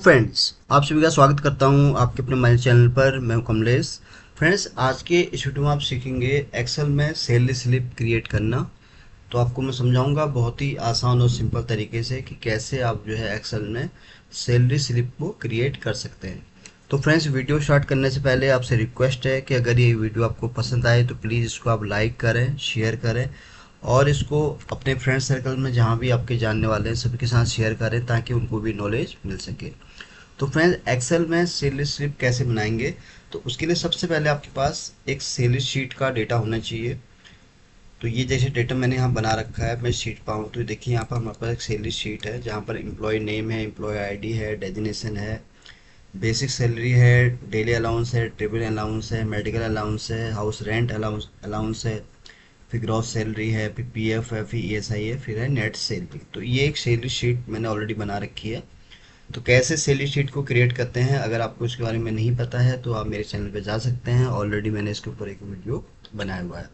Friends, आप सभी का स्वागत करता हूं आपके अपने हमारे चैनल पर। मैं हूं कमलेश। फ्रेंड्स, आज के इस वीडियो में आप सीखेंगे एक्सेल में सैलरी स्लिप क्रिएट करना। तो आपको मैं समझाऊंगा बहुत ही आसान और सिंपल तरीके से कि कैसे आप जो है एक्सेल में सैलरी स्लिप को क्रिएट कर सकते हैं। तो फ्रेंड्स, वीडियो स्टार्ट करने से पहले आपसे रिक्वेस्ट है कि अगर ये वीडियो आपको पसंद आए तो प्लीज़ इसको आप लाइक करें, शेयर करें और इसको अपने फ्रेंड सर्कल में जहाँ भी आपके जानने वाले हैं सभी के साथ शेयर करें ताकि उनको भी नॉलेज मिल सके। तो फ्रेंड्स, एक्सेल में सैलरी स्लिप कैसे बनाएंगे? तो उसके लिए सबसे पहले आपके पास एक सैलरी शीट का डेटा होना चाहिए। तो ये जैसे डेटा मैंने यहाँ बना रखा है, मैं शीट पाऊँ तो देखिए यहाँ पर हमारे पास एक सैलरी शीट है जहाँ पर एम्प्लॉय नेम है, एम्प्लॉय आईडी है, डेजिग्नेशन है, बेसिक सैलरी है, डेली अलाउंस है, ट्रिपल अलाउंस है, मेडिकल अलाउंस है, हाउस रेंट अलाउंस अलाउंस है, फिर ग्रॉस सैलरी है, फिर पीएफ है, फिर ईएसआई है, फिर है नेट सैलरी। तो ये एक सैलरी शीट मैंने ऑलरेडी बना रखी है। तो कैसे सैलरी शीट को क्रिएट करते हैं, अगर आपको इसके बारे में नहीं पता है तो आप मेरे चैनल पे जा सकते हैं। ऑलरेडी मैंने इसके ऊपर एक वीडियो बनाया हुआ है।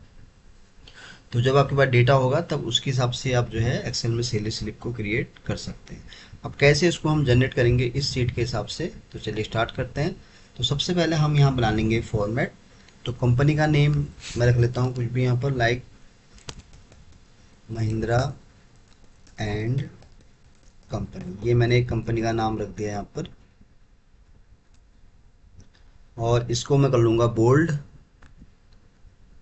तो जब आपके पास डेटा होगा तब उसके हिसाब से आप जो है एक्सेल में सैलरी स्लिप को क्रिएट कर सकते हैं। अब कैसे इसको हम जनरेट करेंगे इस शीट के हिसाब से, तो चलिए स्टार्ट करते हैं। तो सबसे पहले हम यहाँ बना लेंगे फॉर्मेट। तो कंपनी का नेम मैं रख लेता हूँ कुछ भी यहाँ पर, लाइक महिंद्रा एंड कंपनी। ये मैंने एक कंपनी का नाम रख दिया यहाँ पर और इसको मैं कर लूँगा बोल्ड।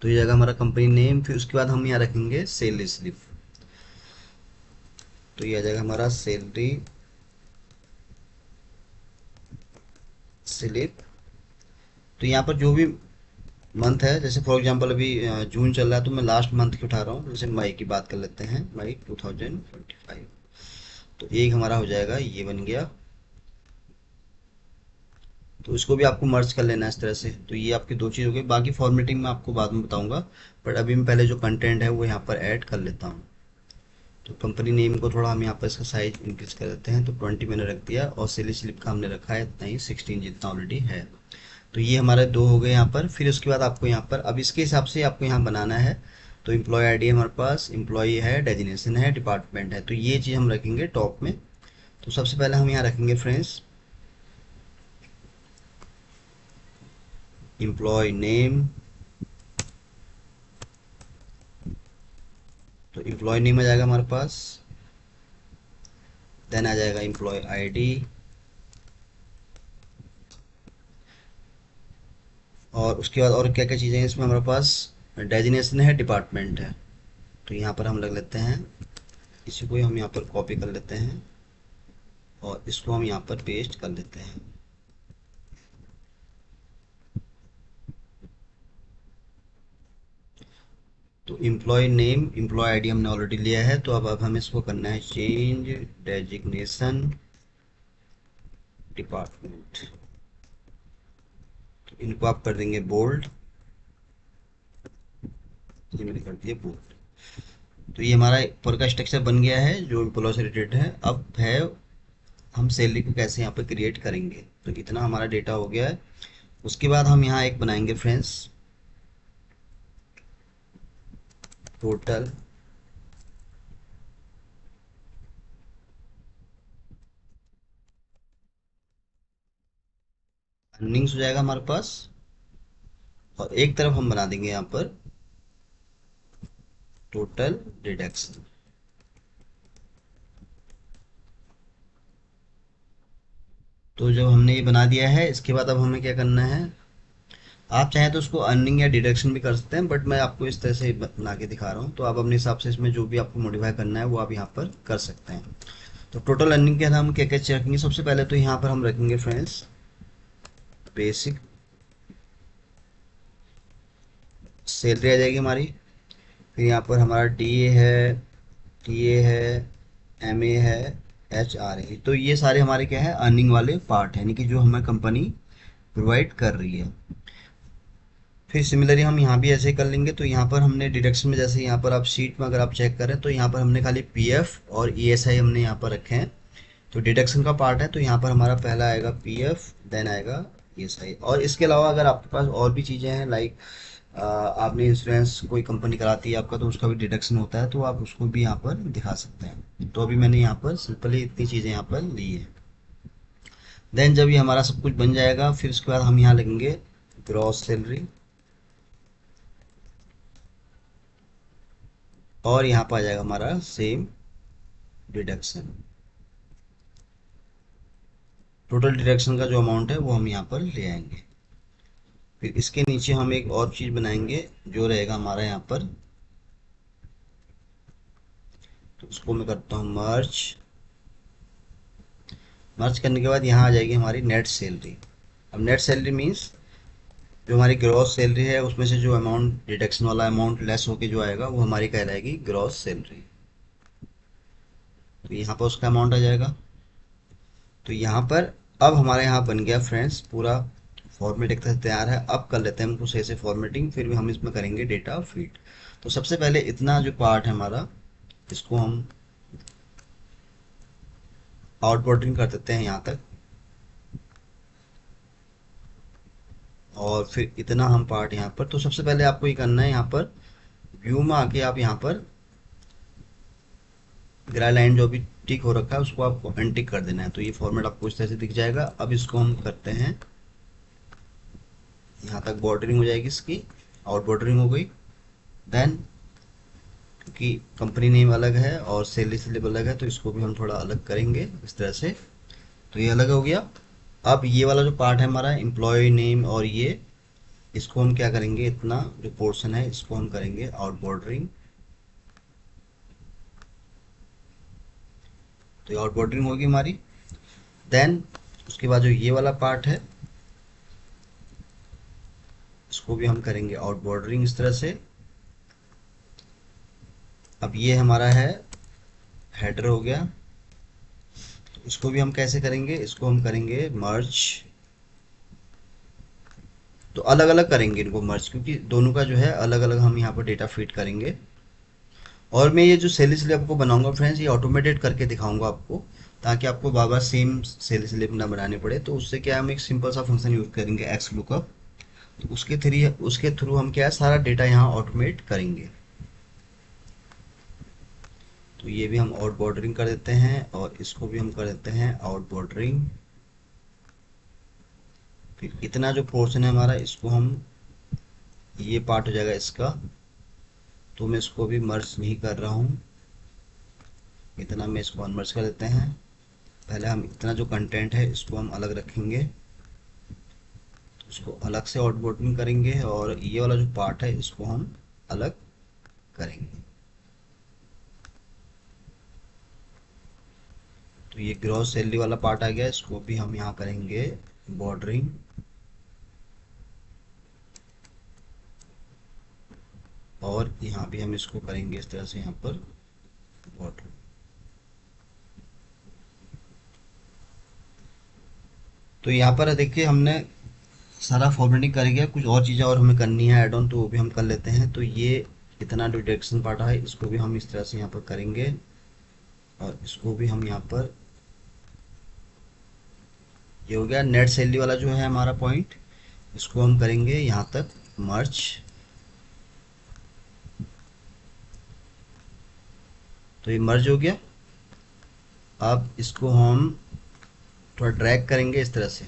तो ये जगह हमारा कंपनी नेम, फिर उसके बाद हम यहाँ रखेंगे सैलरी स्लिप। तो ये आ जाएगा हमारा सैलरी स्लिप। तो यहाँ पर जो भी मंथ है, जैसे फॉर एग्जांपल अभी जून चल रहा है तो मैं लास्ट मंथ की उठा रहा हूँ। जैसे मई की बात कर लेते हैं, मई 2025। तो एक हमारा हो जाएगा, ये बन गया। तो इसको भी आपको मर्ज कर लेना है इस तरह से। तो ये आपकी दो चीज़ हो गई, बाकी फॉर्मेटिंग मैं आपको बाद में बताऊंगा। बट अभी मैं पहले जो कंटेंट है वो यहाँ पर ऐड कर लेता हूँ। तो कंपनी नेम को थोड़ा हम यहाँ पर इसका साइज इंक्रीज कर देते हैं। तो 20 मैंने रख दिया और सैलरी स्लिप का हमने रखा है इतना ही, 16 जितना ऑलरेडी है। तो ये हमारे दो हो गए यहाँ पर। फिर उसके बाद आपको यहाँ पर अब इसके हिसाब से आपको यहाँ बनाना है। तो एम्प्लॉय आईडी हमारे पास, एम्प्लॉय है, डेजिग्नेशन है, डिपार्टमेंट है। तो ये चीज़ हम रखेंगे टॉप में। तो सबसे पहले हम यहाँ रखेंगे फ्रेंड्स एम्प्लॉय नेम। तो एम्प्लॉय नेम आ जाएगा हमारे पास, देन आ जाएगा एम्प्लॉय आईडी और उसके बाद और क्या क्या चीज़ें हैं इसमें हमारे पास, डेजिग्नेशन है, डिपार्टमेंट है। तो यहाँ पर हम लग लेते हैं, इसी को हम यहाँ पर कॉपी कर लेते हैं और इसको हम यहाँ पर पेस्ट कर लेते हैं। तो एम्प्लॉय नेम, एम्प्लॉय आईडी हमने ऑलरेडी लिया है। तो अब हमें इसको करना है चेंज डेजिग्नेशन डिपार्टमेंट। तो इनको आप कर देंगे बोल्ड। ये मैंने कर दिया बोल्ड। तो ये हमारा ऊपर का स्ट्रक्चर बन गया है जो एम्प्लॉय से रिलेटेड है। अब है हम सैलरी को कैसे यहाँ पर क्रिएट करेंगे। तो इतना हमारा डेटा हो गया है। उसके बाद हम यहाँ एक बनाएंगे फ्रेंड्स टोटल अर्निंग्स हो जाएगा हमारे पास। और एक तरफ हम बना देंगे यहाँ पर टोटल डिडक्शन। तो जब हमने ये बना दिया है, इसके बाद अब हमें क्या करना है, आप चाहें तो उसको अर्निंग या डिडक्शन भी कर सकते हैं, बट मैं आपको इस तरह से बना के दिखा रहा हूँ। तो आप अपने हिसाब से इसमें जो भी आपको मॉडिफाई करना है वो आप यहाँ पर कर सकते हैं। तो टोटल अर्निंग के अंदर हम क्या क्या रखेंगे, सबसे पहले तो यहाँ पर हम रखेंगे फ्रेंड्स बेसिक सैलरी आ जाएगी हमारी। फिर यहाँ पर हमारा डी ए है, टी ए है, एम ए है, एच आर है। तो ये सारे हमारे क्या है, अर्निंग वाले पार्ट है, यानी कि जो हमें कंपनी प्रोवाइड कर रही है। फिर सिमिलरली हम यहाँ भी ऐसे ही कर लेंगे। तो यहाँ पर हमने डिडक्शन में, जैसे यहाँ पर आप शीट में अगर आप चेक करें तो यहाँ पर हमने खाली पीएफ और ईएसआई हमने यहाँ पर रखे हैं। तो डिडक्शन का पार्ट है तो यहाँ पर हमारा पहला आएगा पीएफ, देन आएगा ईएसआई। और इसके अलावा अगर आपके पास और भी चीज़ें हैं, लाइक आपने इंश्योरेंस कोई कंपनी कराती है आपका, तो उसका भी डिडक्शन होता है, तो आप उसको भी यहाँ पर दिखा सकते हैं। तो अभी मैंने यहाँ पर सिंपली इतनी चीज़ें यहाँ पर ली है। देन जब ये हमारा सब कुछ बन जाएगा, फिर उसके बाद हम यहाँ लिखेंगे ग्रॉस सैलरी, और यहाँ पर आ जाएगा हमारा सेम डिडक्शन। टोटल डिडक्शन का जो अमाउंट है वो हम यहाँ पर ले आएंगे। फिर इसके नीचे हम एक और चीज़ बनाएंगे जो रहेगा हमारा यहाँ पर, तो उसको मैं करता हूँ मर्ज। मर्ज करने के बाद यहाँ आ जाएगी हमारी नेट सैलरी। अब नेट सैलरी मीन्स जो हमारी ग्रॉस सैलरी है उसमें से जो अमाउंट डिडक्शन वाला अमाउंट लेस होके जो आएगा वो हमारी कहलाएगी ग्रॉस सैलरी। तो यहाँ पर उसका अमाउंट आ जाएगा। तो यहाँ पर अब हमारे यहाँ बन गया फ्रेंड्स पूरा फॉर्मेट एक तरह से तैयार है। अब कर लेते हैं हम कुछ ऐसे फॉर्मेटिंग, फिर भी हम इसमें करेंगे डेटा फीड। तो सबसे पहले इतना जो पार्ट है हमारा, इसको हम आउटबॉर्डरिंग कर देते हैं यहाँ तक, और फिर इतना हम पार्ट यहाँ पर। तो सबसे पहले आपको ये करना है, यहाँ पर व्यू में आके आप यहाँ पर ग्रे लाइन जो भी टिक हो रखा है उसको आपको अनटिक कर देना है। तो ये फॉर्मेट आपको इस तरह से दिख जाएगा। अब इसको हम करते हैं, यहाँ तक बॉर्डरिंग हो जाएगी इसकी, आउट बॉर्डरिंग हो गई। देन क्योंकि कंपनी नेम अलग है और सैलरी स्लिप अलग है तो इसको भी हम थोड़ा अलग करेंगे इस तरह से। तो ये अलग हो गया। अब ये वाला जो पार्ट है हमारा एम्प्लॉय नेम और ये, इसको हम क्या करेंगे, इतना जो पोर्शन है इसको हम करेंगे आउट बॉर्डरिंग। तो ये आउट बॉर्डरिंग होगी हमारी। देन उसके बाद जो ये वाला पार्ट है इसको भी हम करेंगे आउट बॉर्डरिंग इस तरह से। अब ये हमारा है हेडर हो गया। इसको भी हम कैसे करेंगे, इसको हम करेंगे मर्ज। तो अलग अलग करेंगे इनको मर्ज, क्योंकि दोनों का जो है अलग अलग हम यहाँ पर डेटा फीड करेंगे। और मैं ये जो सेल स्लिप आपको बनाऊंगा फ्रेंड्स, ये ऑटोमेटेड करके दिखाऊंगा आपको, ताकि आपको बार बार सेम सेल स्लिप ना बनाने पड़े। तो उससे क्या है, हम एक सिंपल सा फंक्शन यूज करेंगे एक्स लुकअप। तो उसके थ्रू हम क्या है सारा डेटा यहाँ ऑटोमेट करेंगे। तो ये भी हम आउट बॉर्डरिंग कर देते हैं और इसको भी हम कर देते हैं आउट बॉर्डरिंग। फिर इतना जो पोर्शन है हमारा इसको हम, ये पार्ट हो जाएगा इसका, तो मैं इसको भी मर्ज नहीं कर रहा हूँ, इतना मैं इसको अनमर्ज कर देते हैं। पहले हम इतना जो कंटेंट है इसको हम अलग रखेंगे, तो इसको अलग से आउट बॉर्डरिंग करेंगे, और ये वाला जो पार्ट है इसको हम अलग करेंगे। तो ये ग्रॉस सैलरी वाला पार्ट आ गया, इसको भी हम यहाँ करेंगे बॉर्डरिंग। और यहाँ भी हम इसको करेंगे इस तरह से यहाँ पर बॉर्डर। तो यहाँ पर देखिए हमने सारा फॉर्मेटिंग कर गया। कुछ और चीज़ें और हमें करनी है ऐड ऑन, तो वो भी हम कर लेते हैं। तो ये इतना जो डिडक्शन पार्ट है इसको भी हम इस तरह से यहाँ पर करेंगे, और इसको भी हम यहाँ पर, ये हो गया नेट सैलरी वाला जो है हमारा पॉइंट, इसको हम करेंगे यहाँ तक मर्ज। तो ये मर्ज हो गया। अब इसको हम थोड़ा ड्रैग करेंगे इस तरह से।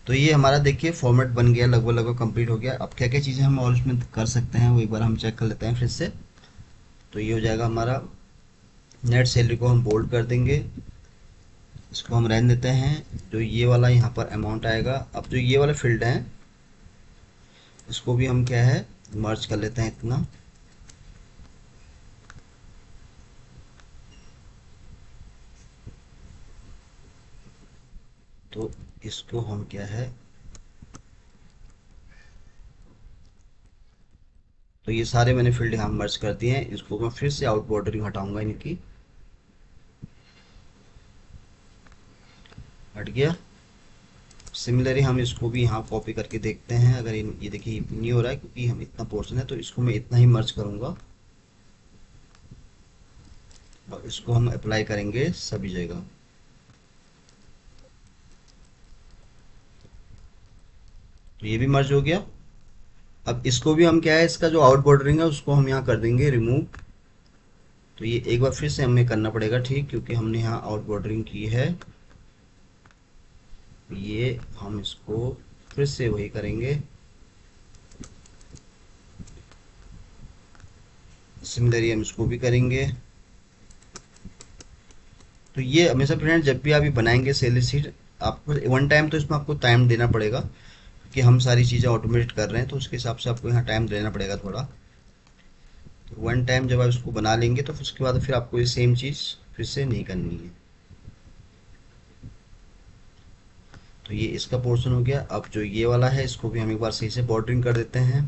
तो ये हमारा देखिए फॉर्मेट बन गया, लगभग लगभग कंप्लीट हो गया। अब क्या क्या चीज़ें हम और इसमें कर सकते हैं वो एक बार हम चेक कर लेते हैं फिर से। तो ये हो जाएगा हमारा, नेट सैलरी को हम बोल्ड कर देंगे, इसको हम रहने देते हैं। जो ये वाला यहाँ पर अमाउंट आएगा, अब जो ये वाला फील्ड है इसको भी हम क्या है मर्ज कर लेते हैं इतना। तो इसको हम क्या है, तो ये सारे मैंने फील्ड यहाँ मर्ज कर दिए हैं। इसको मैं फिर से आउट बॉर्डरिंग हटाऊंगा, इनकी हट गया। सिमिलरली हम इसको भी यहाँ कॉपी करके देखते हैं। अगर ये देखिए नहीं हो रहा है क्योंकि हम इतना पोर्शन है, तो इसको मैं इतना ही मर्ज करूंगा और इसको हम अप्लाई करेंगे सभी जगह। तो ये भी मर्ज हो गया। अब इसको भी हम क्या है, इसका जो आउट बॉर्डरिंग है उसको हम यहाँ कर देंगे रिमूव। तो ये एक बार फिर से हमें करना पड़ेगा ठीक, क्योंकि हमने यहाँ आउट बॉर्डरिंग की है। ये हम इसको फिर से वही करेंगे, सिमिलरली हम इसको भी करेंगे। तो ये हमेशा फ्रेंड जब भी आप ये बनाएंगे सैलरी शीट, आपको वन टाइम तो इसमें आपको टाइम देना पड़ेगा कि हम सारी चीज़ें ऑटोमेट कर रहे हैं, तो उसके हिसाब से आपको यहाँ टाइम देना पड़ेगा थोड़ा। तो वन टाइम जब आप इसको बना लेंगे तो फिर उसके बाद फिर आपको ये सेम चीज़ फिर से नहीं करनी है। तो ये इसका पोर्शन हो गया। अब जो ये वाला है इसको भी हम एक बार सही से बॉर्डरिंग कर देते हैं,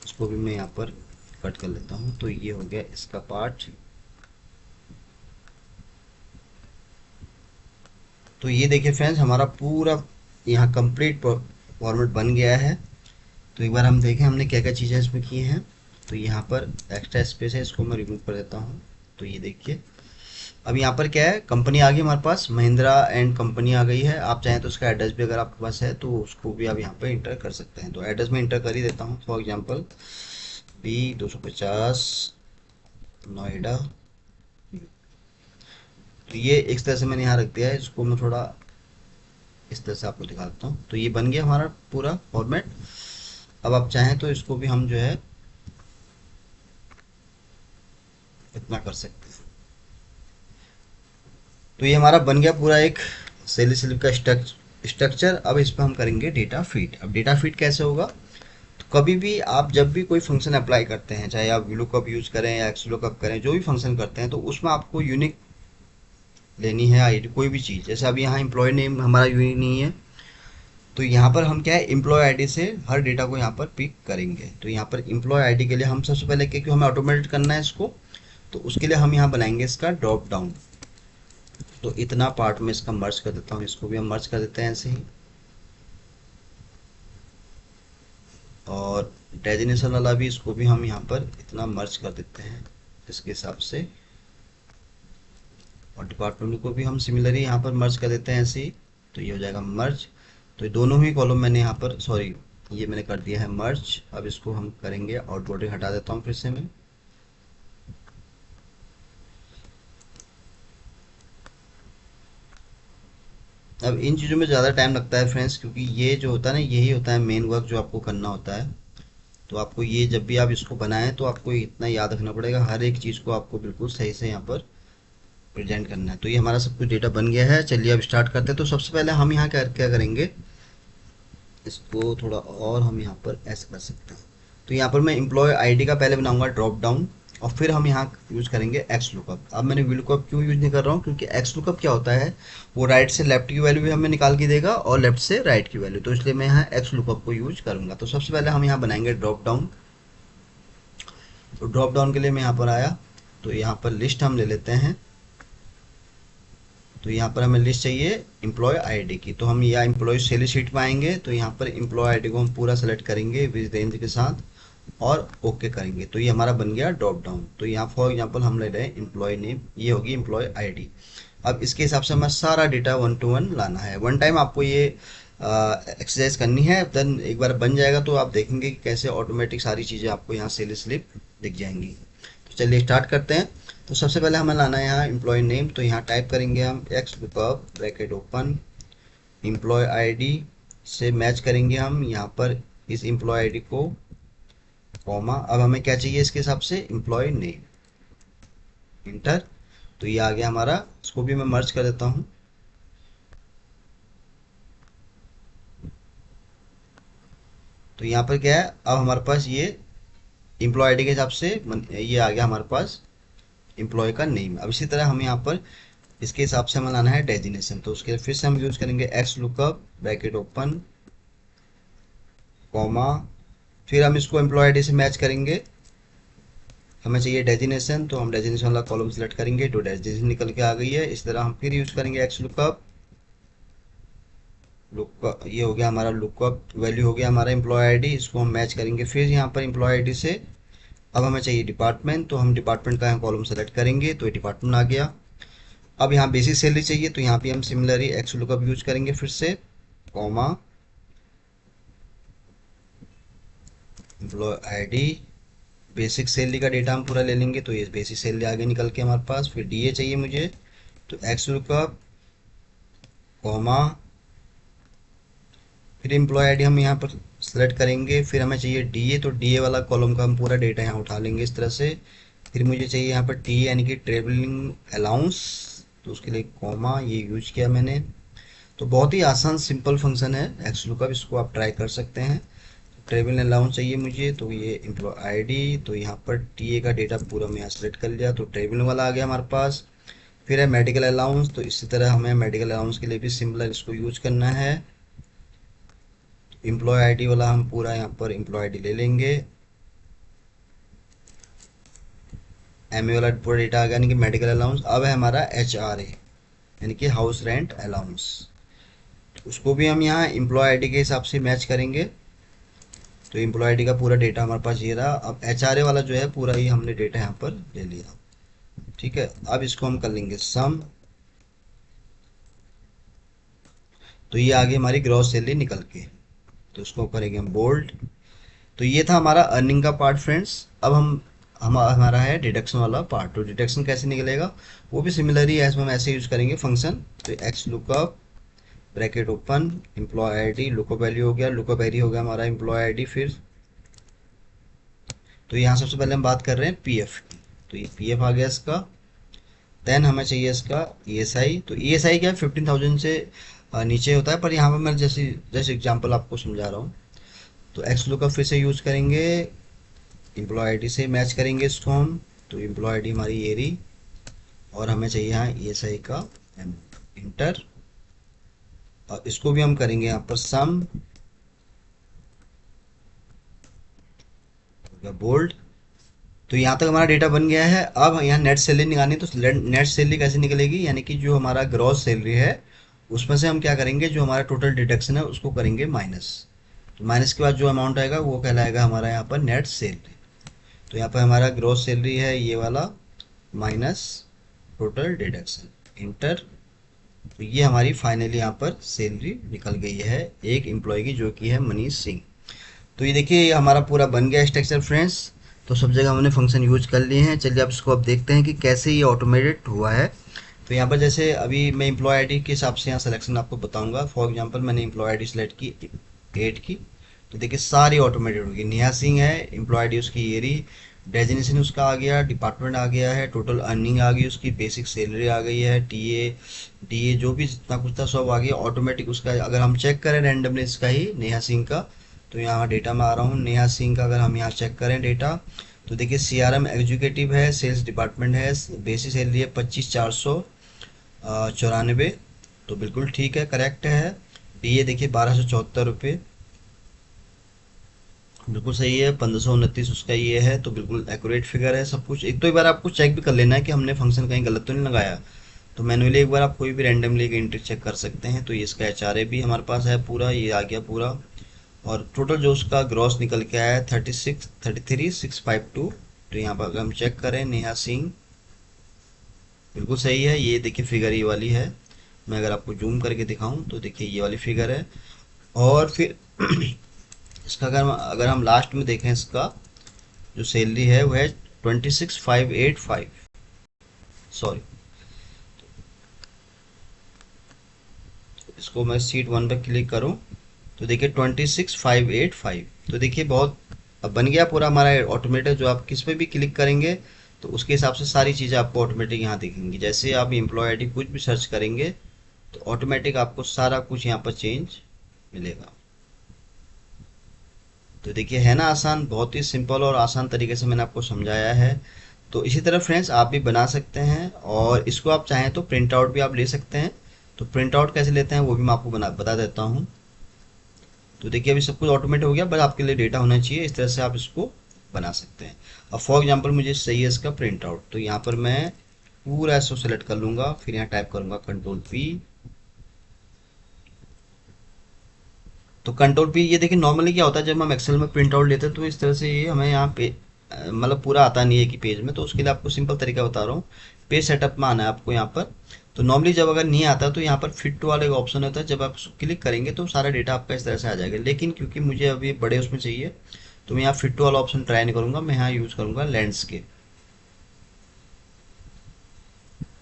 इसको भी मैं यहाँ पर कट कर लेता हूँ। तो ये हो गया इसका पार्ट। तो ये देखिए फ्रेंड्स, हमारा पूरा यहाँ कंप्लीट फॉर्मेट बन गया है। तो एक बार हम देखें हमने क्या क्या चीज़ें इसमें की हैं। तो यहाँ पर एक्स्ट्रा स्पेस है, इसको मैं रिमूव कर देता हूँ। तो ये देखिए अब यहाँ पर क्या है, कंपनी आ गई हमारे पास, महिंद्रा एंड कंपनी आ गई है। आप चाहें तो उसका एड्रेस भी अगर आपके पास है तो उसको भी आप यहाँ पर इंटर कर सकते हैं। तो एड्रेस में इंटर कर ही देता हूँ, फॉर एग्जांपल B250 नोएडा। तो ये इस तरह से मैंने यहाँ रख दिया है। इसको मैं थोड़ा इस तरह से आपको दिखाता हूँ। तो ये बन गया हमारा पूरा फॉर्मेट। अब आप चाहें तो इसको भी हम जो है इतना कर सकते हैं। तो ये हमारा बन गया पूरा एक सैलरी स्लिप का स्ट्रक्चर। अब इस पर हम करेंगे डेटा फीड। अब डेटा फीड कैसे होगा, तो कभी भी आप जब भी कोई फंक्शन अप्लाई करते हैं, चाहे आप VLOOKUP यूज करें या XLOOKUP करें, जो भी फंक्शन करते हैं, तो उसमें आपको यूनिक लेनी है आईडी, कोई भी चीज़। जैसे अभी यहाँ एम्प्लॉय नेम हमारा यूनिक नहीं है, तो यहाँ पर हम क्या है एम्प्लॉय आईडी से हर डेटा को यहाँ पर पिक करेंगे। तो यहाँ पर एम्प्लॉय आईडी के लिए हम सबसे पहले, क्योंकि हमें ऑटोमेटेड करना है इसको, तो उसके लिए हम यहाँ बनाएंगे इसका ड्रॉप डाउन। तो इतना पार्ट में इसका मर्ज कर देता हूँ, इसको भी हम मर्ज कर देते हैं ऐसे ही। और डेजिनेशन वाला भी, इसको भी हम यहाँ पर इतना मर्ज कर देते हैं इसके हिसाब से। और डिपार्टमेंट को भी हम सिमिलरली यहाँ पर मर्ज कर देते हैं ऐसे ही। तो ये हो जाएगा मर्ज। तो ये दोनों ही कॉलम मैंने यहाँ पर, सॉरी, ये मैंने कर दिया है मर्ज। अब इसको हम करेंगे आउटबॉर्डरिंग, हटा देता हूँ फिर से मैं। अब इन चीज़ों में ज़्यादा टाइम लगता है फ्रेंड्स, क्योंकि ये जो होता है ना, यही होता है मेन वर्क जो आपको करना होता है। तो आपको ये जब भी आप इसको बनाएं तो आपको इतना याद रखना पड़ेगा, हर एक चीज़ को आपको बिल्कुल सही से यहाँ पर प्रेजेंट करना है। तो ये हमारा सब कुछ डेटा बन गया है। चलिए अब स्टार्ट करते हैं। तो सबसे पहले हम यहाँ क्या क्या करेंगे, इसको थोड़ा और हम यहाँ पर ऐसे कर सकते हैं। तो यहाँ पर मैं एम्प्लॉय आईडी का पहले बनाऊंगा ड्रॉप डाउन, और फिर हम यहाँ यूज़ करेंगे एक्स लुकअप। अब मैंने वी लुकअप क्यों यूज़ नहीं कर रहा हूँ, क्योंकि एक्स लुकअप क्या होता है, वो राइट से लेफ्ट की वैल्यू भी हमें निकाल के देगा और लेफ्ट से राइट की वैल्यू, तो इसलिए मैं यहाँ एक्स लुकअप को यूज करूँगा। तो सबसे पहले हम यहाँ बनाएंगे ड्रॉप डाउन। तो ड्रॉप डाउन के लिए मैं यहाँ पर आया, तो यहाँ पर लिस्ट हम ले लेते हैं। तो यहाँ पर हमें लिस्ट चाहिए एम्प्लॉय आईडी की, तो हम या एम्प्लॉय सैलरी शीट में आएंगे, तो यहाँ पर एम्प्लॉय आईडी को हम पूरा सेलेक्ट करेंगे विद रेंज के साथ और ओके करेंगे। तो ये हमारा बन गया ड्रॉप डाउन। तो यहाँ फॉर एग्जांपल हम ले रहे हैं एम्प्लॉय नेम, ये होगी एम्प्लॉय आईडी। अब इसके हिसाब से हमें सारा डेटा वन टू वन लाना है। वन टाइम आपको ये एक्सरसाइज करनी है, देन एक बार बन जाएगा तो आप देखेंगे कि कैसे ऑटोमेटिक सारी चीज़ें आपको यहाँ सैलरी स्लिप दिख जाएंगी। तो चलिए स्टार्ट करते हैं। तो सबसे पहले हमें लाना है यहाँ एम्प्लॉय नेम। तो यहाँ टाइप करेंगे हम X lookup bracket open, employee ID से मैच करेंगे हम यहाँ पर इस एम्प्लॉय आईडी को, कॉमा। अब हमें क्या चाहिए इसके हिसाब से, एम्प्लॉय नेम, इंटर। तो ये आ गया हमारा। इसको भी मैं मर्ज कर देता हूँ। तो यहाँ पर क्या है, अब हमारे पास ये एम्प्लॉय आईडी के हिसाब से ये आ गया हमारे पास एम्प्लॉय का नेम। अब इसी तरह हमें यहाँ पर इसके हिसाब से हमें लाना है डेजिनेशन। तो उसके फिर से हम यूज करेंगे x lookup bracket open, comma, फिर हम इसको एम्प्लॉय आईडी से मैच करेंगे। हमें चाहिए डेजिनेशन, तो हम डेजिनेशन वाला कॉलम सेलेक्ट करेंगे। तो डेजिनेशन निकल के आ गई है। इस तरह हम फिर यूज करेंगे एक्स लुकअप, लुकअप ये हो गया हमारा लुकअप वैल्यू, हो गया हमारा एम्प्लॉय आईडी। इसको हम मैच करेंगे फिर यहाँ पर एम्प्लॉय आईडी से। अब हमें चाहिए डिपार्टमेंट, तो हम डिपार्टमेंट का यहाँ कॉलम सेलेक्ट करेंगे। तो ये डिपार्टमेंट आ गया। अब यहाँ बेसिक सैलरी चाहिए, तो यहाँ पे हम सिमिलरली एक्स लुकअप यूज करेंगे फिर से, कॉमा, एम्प्लॉय आईडी, बेसिक सैलरी का डेटा हम पूरा ले लेंगे। तो ये बेसिक सैलरी आगे निकल के हमारे पास। फिर डीए चाहिए मुझे, तो एक्स लुकअप कॉमा, फिर एम्प्लॉय आईडी हम यहाँ पर सेलेक्ट करेंगे, फिर हमें चाहिए डीए, तो डीए वाला कॉलम का हम पूरा डेटा यहाँ उठा लेंगे इस तरह से। फिर मुझे चाहिए यहाँ पर टी यानी कि ट्रेवलिंग अलाउंस, तो उसके लिए कॉमा ये यूज किया मैंने। तो बहुत ही आसान सिंपल फंक्शन है एक्स लुकअप, इसको आप ट्राई कर सकते हैं। ट्रेवल अलाउंस चाहिए मुझे, तो ये एम्प्लॉय आईडी, तो यहाँ पर टीए का डेटा पूरा मैं यहाँ सेलेक्ट कर लिया, तो ट्रेवल वाला आ गया हमारे पास। फिर है मेडिकल अलाउंस, तो इसी तरह हमें मेडिकल अलाउंस के लिए भी सिमिलर इसको यूज करना है। एम्प्लॉय आईडी वाला हम पूरा यहाँ पर एम्प्लॉय आईडी ले लेंगे, एमए वाला पूरा डेटा आ गया यानी कि मेडिकल अलाउंस। अब है हमारा एच आर ए यानी कि हाउस रेंट अलाउंस, उसको भी हम यहाँ एम्प्लॉय आईडी के हिसाब से मैच करेंगे। तो एम्प्लॉय आईडी का पूरा डेटा हमारे पास ये रहा। अब एच आर ए वाला जो है पूरा ही हमने डेटा यहाँ पर ले लिया, ठीक है। अब इसको हम कर लेंगे सम, तो ये आगे हमारी ग्रॉस सैलरी निकल के, तो उसको करेंगे हम बोल्ड। तो ये था हमारा अर्निंग का पार्ट फ्रेंड्स। अब हमारा है डिडक्शन वाला पार्ट। तो डिडक्शन कैसे निकलेगा वो भी सिमिलर ही है, हम ऐसे यूज करेंगे फंक्शन। तो X lookup bracket open employee ID, lookup value हो गया, लुकअप वैल्यू हो गया हमारा एम्प्लॉय आईडी। फिर तो यहाँ सबसे पहले हम बात कर रहे हैं पीएफ की, तो ये पीएफ आ गया इसका। देन हमें चाहिए इसका ईएसआई, तो ईएसआई क्या है 15,000 से नीचे होता है, पर यहाँ पर मैं जैसे जैसे एग्जांपल आपको समझा रहा हूँ। तो एक्स लुकअप फिर से यूज करेंगे, एम्प्लॉय आईडी से मैच करेंगे इसको हम। तो एम्प्लॉय आईडी हमारी ये रही, और हमें चाहिए यहाँ ईएसआई का इंटर, और इसको भी हम करेंगे यहाँ पर सम बोल्ड। तो यहाँ तक हमारा डेटा बन गया है। अब यहाँ नेट सैलरी निकालनी, तो नेट सैलरी कैसे निकलेगी, यानी कि जो हमारा ग्रॉस सैलरी है उसमें से हम क्या करेंगे, जो हमारा टोटल डिडक्शन है उसको करेंगे माइनस। तो माइनस के बाद जो अमाउंट आएगा वो कहलाएगा हमारा यहाँ पर नेट सैलरी। तो यहाँ पर हमारा ग्रॉस सैलरी है ये वाला, माइनस टोटल डिडक्शन, इंटर। तो ये हमारी फाइनली यहाँ पर सैलरी निकल गई है एक एम्प्लॉय की, जो कि है मनीष सिंह। तो ये देखिए ये हमारा पूरा बन गया स्ट्रक्चर फ्रेंड्स। तो सब जगह हमने फंक्शन यूज कर लिए हैं। चलिए अब इसको अब देखते हैं कि कैसे ये ऑटोमेटेड हुआ है। तो यहाँ पर जैसे अभी मैं एम्प्लॉय आईडी के हिसाब से यहाँ सिलेक्शन आपको बताऊंगा। फॉर एग्जांपल मैंने एम्प्लॉय आईडी सेलेक्ट की 8 की, तो देखिए सारी ऑटोमेटेड होगी। नेहा सिंह है, एम्प्लॉय आईडी उसकी ये रही, डेजिग्नेशन उसका आ गया, डिपार्टमेंट आ गया है, टोटल अर्निंग आ गई उसकी, बेसिक सैलरी आ गई है, टीए डीए जो भी जितना कुछ था सब आ गया ऑटोमेटिक उसका। अगर हम चेक करें रैंडमली इसका ही नेहा सिंह का, तो यहाँ डेटा में आ रहा हूँ नेहा सिंह का। अगर हम यहाँ चेक करें डेटा, तो देखिए सीआरएम एग्जीक्यूटिव है, सेल्स डिपार्टमेंट है, बेसिक सैलरी है 25,494, तो बिल्कुल ठीक है, करेक्ट है। डीए देखिए 1274 रुपये, बिल्कुल सही है। 1529 उसका ये है, तो बिल्कुल एक्यूरेट फिगर है सब कुछ। एक बार आपको चेक भी कर लेना है कि हमने फंक्शन कहीं गलत तो नहीं लगाया। तो मैनुअली एक बार आप कोई भी रैंडमली एक एंट्री चेक कर सकते हैं। तो ये इसका एचआरए भी हमारे पास है पूरा, ये आ गया पूरा। और टोटल जो उसका ग्रॉस निकल के आया है 33,652। तो यहाँ पर अगर हम चेक करें नेहा सिंह, बिल्कुल सही है। ये देखिए फिगर ये वाली है, मैं अगर आपको जूम करके दिखाऊं तो देखिए ये वाली फिगर है। और फिर इसका अगर हम लास्ट में देखें, इसका जो सैलरी है वो है 26,585, सॉरी। इसको मैं सीट 1 पर क्लिक करूं तो देखिए 26,585। तो देखिए बहुत अब बन गया पूरा हमारा ऑटोमेटेड। जो आप किस पे भी क्लिक करेंगे तो उसके हिसाब से सारी चीज़ें आपको ऑटोमेटिक यहाँ दिखेंगी। जैसे आप एम्प्लॉय आईडी कुछ भी सर्च करेंगे तो ऑटोमेटिक आपको सारा कुछ यहाँ पर चेंज मिलेगा। तो देखिए है ना आसान, बहुत ही सिंपल और आसान तरीके से मैंने आपको समझाया है। तो इसी तरह फ्रेंड्स आप भी बना सकते हैं, और इसको आप चाहें तो प्रिंट आउट भी आप ले सकते हैं। तो प्रिंट आउट कैसे लेते हैं वो भी मैं आपको बता देता हूँ। तो देखिए अभी सब कुछ ऑटोमेटिक हो गया, बस आपके लिए डेटा होना चाहिए, इस तरह से आप इसको बना सकते हैं। अब फॉर एग्जांपल मुझे चाहिए इसका प्रिंट आउट, तो यहाँ पर मैं पूरा इसको सेलेक्ट कर लूँगा, फिर यहाँ टाइप करूँगा कंट्रोल P। तो कंट्रोल P, ये देखिए नॉर्मली क्या होता है जब हम एक्सेल में प्रिंट आउट लेते हैं तो इस तरह से ये हमें यहाँ पे मतलब पूरा आता नहीं है कि पेज में। तो उसके लिए आपको सिंपल तरीका बता रहा हूँ, पेज सेटअप में आना है आपको यहाँ पर। तो नॉर्मली जब अगर नहीं आता तो यहाँ पर फिट टू वाला एक ऑप्शन होता है, जब आप उसको क्लिक करेंगे तो सारा डेटा आपका इस तरह से आ जाएगा। लेकिन क्योंकि मुझे अभी बड़े उसमें चाहिए तो मैं यहाँ फिट टू वाला ऑप्शन ट्राई नहीं करूँगा, मैं यहाँ यूज़ करूँगा लैंडस्केप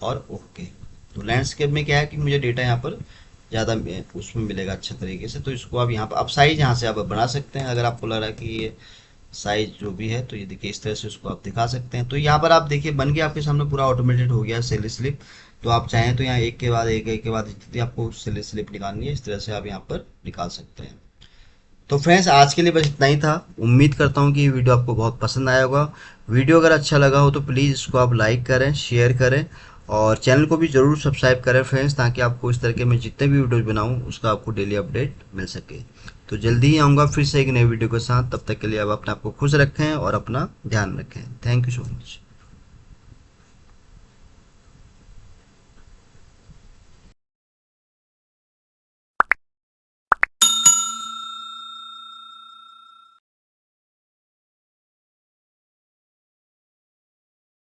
और ओके। तो लैंडस्केप में क्या है कि मुझे डेटा यहाँ पर ज़्यादा उसमें मिलेगा अच्छा तरीके से। तो इसको आप यहाँ पर, आप साइज यहाँ से आप बना सकते हैं अगर आपको लग रहा है कि ये साइज जो भी है। तो ये देखिए इस तरह से उसको आप दिखा सकते हैं। तो यहाँ पर आप देखिए बन के आपके सामने पूरा ऑटोमेटेड हो गया सेल स्लिप। तो आप चाहें तो यहाँ एक के बाद एक के बाद जितनी आपको सेल स्लिप निकालनी है इस तरह से आप यहाँ पर निकाल सकते हैं। तो फ्रेंड्स आज के लिए बस इतना ही था। उम्मीद करता हूँ कि ये वीडियो आपको बहुत पसंद आया होगा। वीडियो अगर अच्छा लगा हो तो प्लीज़ इसको आप लाइक करें, शेयर करें और चैनल को भी ज़रूर सब्सक्राइब करें फ्रेंड्स, ताकि आपको इस तरह के मैं जितने भी वीडियोज़ बनाऊँ उसका आपको डेली अपडेट मिल सके। तो जल्दी ही आऊँगा फिर से एक नए वीडियो के साथ। तब तक के लिए आप अपने आप को खुश रखें और अपना ध्यान रखें। Thank you so much.